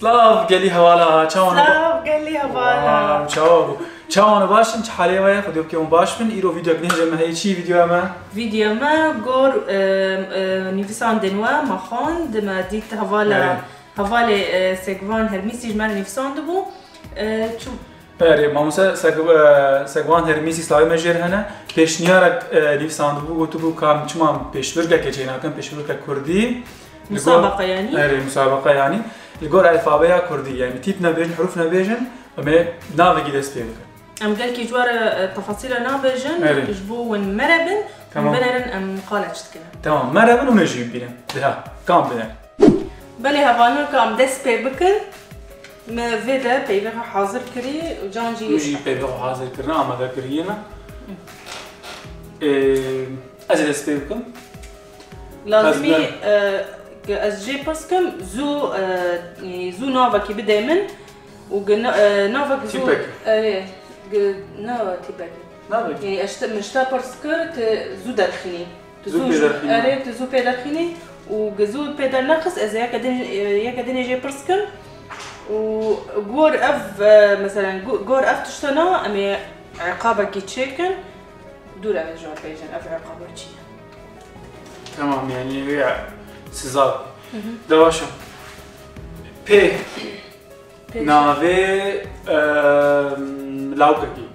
سلاف قال لي هوالا چاون سلاف قال لي هوالا چاون باشن چه حالی وای خودی که اون باش من ایرو ویدیو کنه جمع هی چی ویدیو ما گور نفسان دنوا ما خوند ما دیت هوالا سگوان هرمیسی جمع نفسان دبو چو بله ما مثلا سگوان هرمیسی سلای مجر هنه پیشنیارک نفسان دبو گوتو بو کام چما پیشورگه که چینا کم پیشورگه کردی مسابقة يعني؟ ايه مسابقة يعني الجور الفابيا كردية يعني تيب نبيجن حروف نبيجن وما نافجي دست بينك. أم قال كي جوار تفاصيل نبيجن يجبو ون مربن بنرن أم قالت كنا. تمام مربن ومجيب بينا ده كام بينا. بله هوانو كام دست بيبكن ما فيدا بيبقى حاضر كري وجانجي. مجيب بيبقى حاضر كرنا أما ذا كرينا. أزل دست بيبكن. لازمي از جي باسكم زو زو نوفا كي بدا من و نوفا زو نو تيبك يعني مشتا باسكر زو داخلي زو اريت زو بيداخلي و زو بيدا ناقص از يا كدن جي باسكم و غور اف مثلا غور اف تشتنا ام عقابه كي تشيكن دور على جوار بيجن اف عقابه تشي تمام يعني هي سزار دواشم پی ناوی لاوککی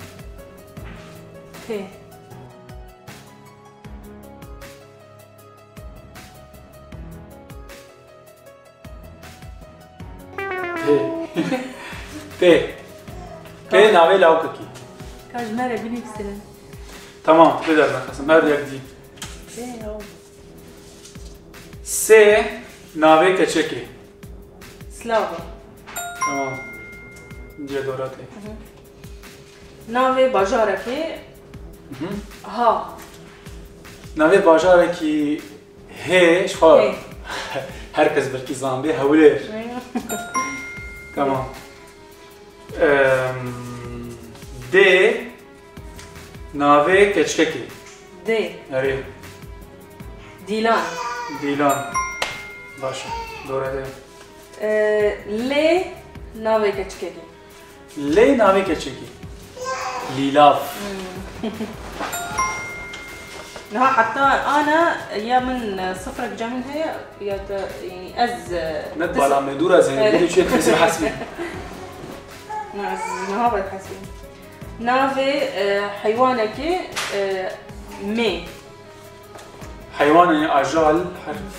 پی پی ناوی لاوککی کاش مره بینی بسرن تمام بدر نخستم هر یک دی سه ناوی کچکی سلاوی تمام اینجا دوراته ناوی باجارکی ها ناوی باجارکی هی شخواه هر کس بلکی زنبی هولیر تمام دی ناوی کچکی دی اره دیلان دیلان باشه دوره لی ناوی کچکی لی ناوی کچکی لیلاف لا حتى انا يا من صفرك جا من هي يا يعني از نتبع مدورة زين بدي شيء تحسب حسبي نعم ما هو حسبي نافي حيوانك مي حيوان يعني أجال حرف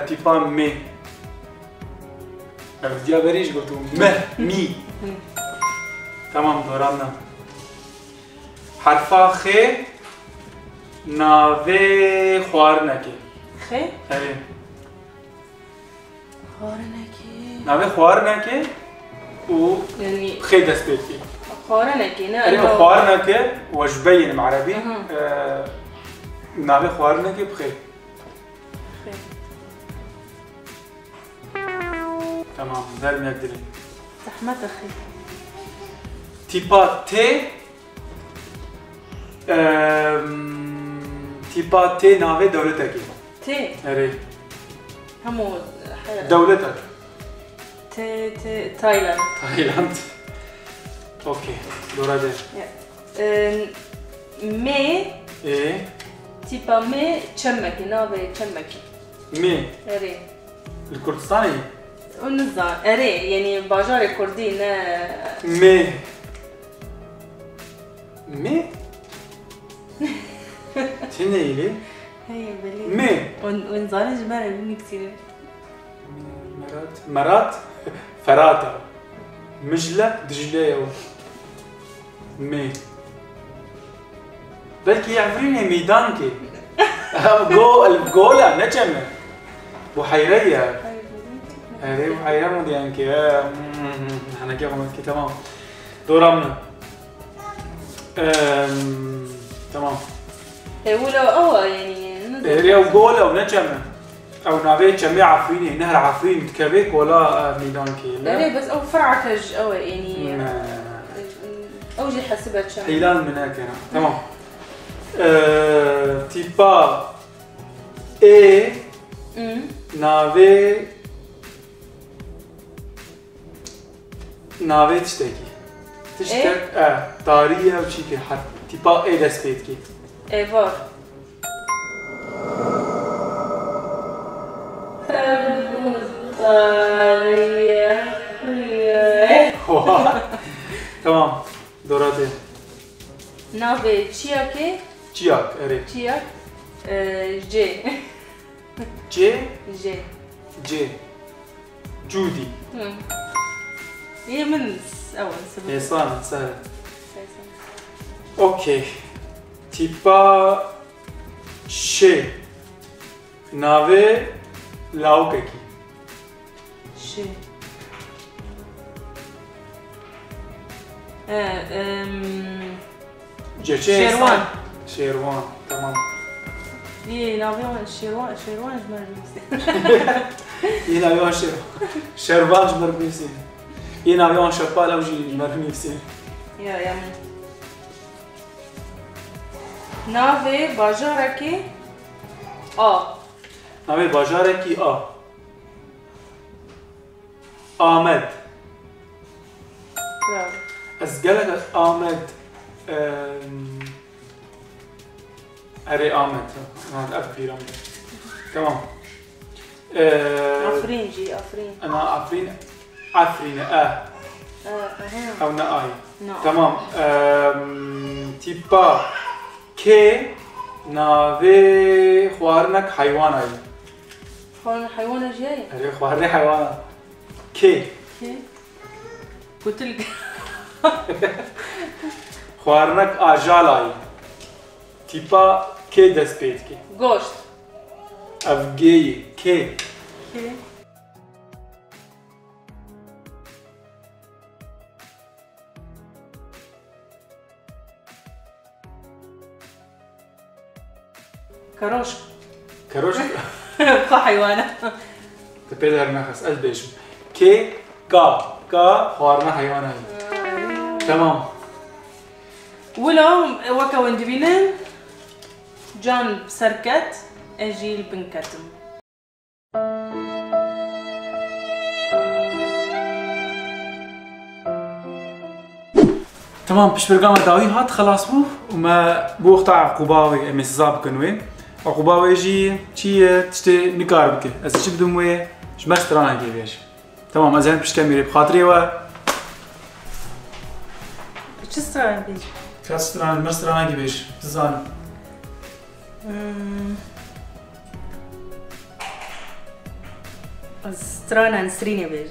تيبان مي بدي أبريش قلتو مي تمام دورنا حرفا خ ناوی خوارنکی خی؟ آره خوارنکی ناوی خوارنکی و یعنی خی دست بیتی خوارنکی نه آره خوارنکی وش بین عربی ناوی خوارنکی بخی تمام دارم یک دلی زحمت خی تیپا تیپا تی ناوی دولتکی تی آره همو دولتك تايلاند تايلاند اوكي دورا ده مي ايه تيبا مي تشمكي ناوي تشمكي مي اري الكردستاني ونزان اري يعني باجار كردي نا مي مي تنيلي هي بلي مي ونزان جمال مني كثير مرات فراتا مجلة دجلة مي بلكي يعرفيني ميدانكي الجولة نجمة بحيرية هذه بحيرة مديانكي احنا كيف عملتكي تمام دورامنا تمام ولا يعني هي وجولة ونجمة او نابي جميع عفريني نهر عفرين كبيك ولا ميدانكي لا بس او فرعكج او يعني اوجي حسبت شمال حيلان من هيك هنا تمام تيبا اي نافي ناوي تشتكي طارية وشي كي حرف تيبا اي دست بيت كي ايفار طارية تمام دوراتي ناوي تشياكي تشياك اري تشياك جي جي جودي هي من اول سبب هي سهلة اوكي تيبا شي ناوي لاوكي شي شيروان تمام هي ناوي شيروان جمال هي ناوي شيروان جمال بيسي هي ناوي شبال او جي جمال بيسي يا من ناوي باجاركي ناوي باجاركي آمد برافو أسجلك آمد أري آمد أنا أكبر آمد تمام عفرين جي عفرين أنا عفرين أو نآي تمام تيبا كي ناوي خوارنك حيوان أي حيوان جاي أري خوارني حيوان كي قلت لك خوارنك آجال أي تيبا كي دست بيت كي گوشت أفجي كي كروش بقى حيوانة تبيد هرنخس ألبيش كي كا خوارنا حيوان هاي تمام ولو وكا وندبينن جان بسركت أجيل بنكتم تمام باش برقام داوي هات خلاص وما بوقت عقوباوي امس زاب كنوي عقوباوي جي تشي تشتي نكار بك از تشي بدموي شمسترانا كيفاش تمام ازين باش كملي بخاطري و تشستران بيج كاستران مسترانا كيفاش تزان استرانا نسريني بيج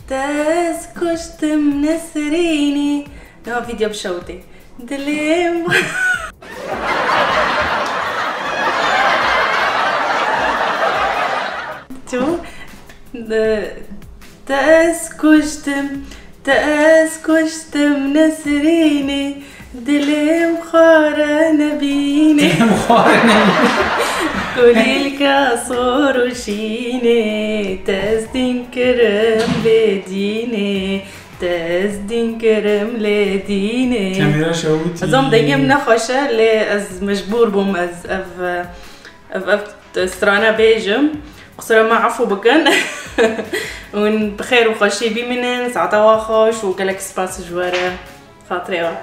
تسكشتم نسريني نو فيديو بشوتي دليم شو تسكشتم نسريني دليم خارنا بيني كلي الكاسور وشيني تزدين كرم لديني تزدين كرم لديني كاميرا شوتي أزوم دايما نخوشة اللي أز مجبور بوم أز أف استرانا بيجم قصرا ما عفو بكن ون بخير وخوشي بي منن ساعتا واخوش وقالك سباس جوارة خاطري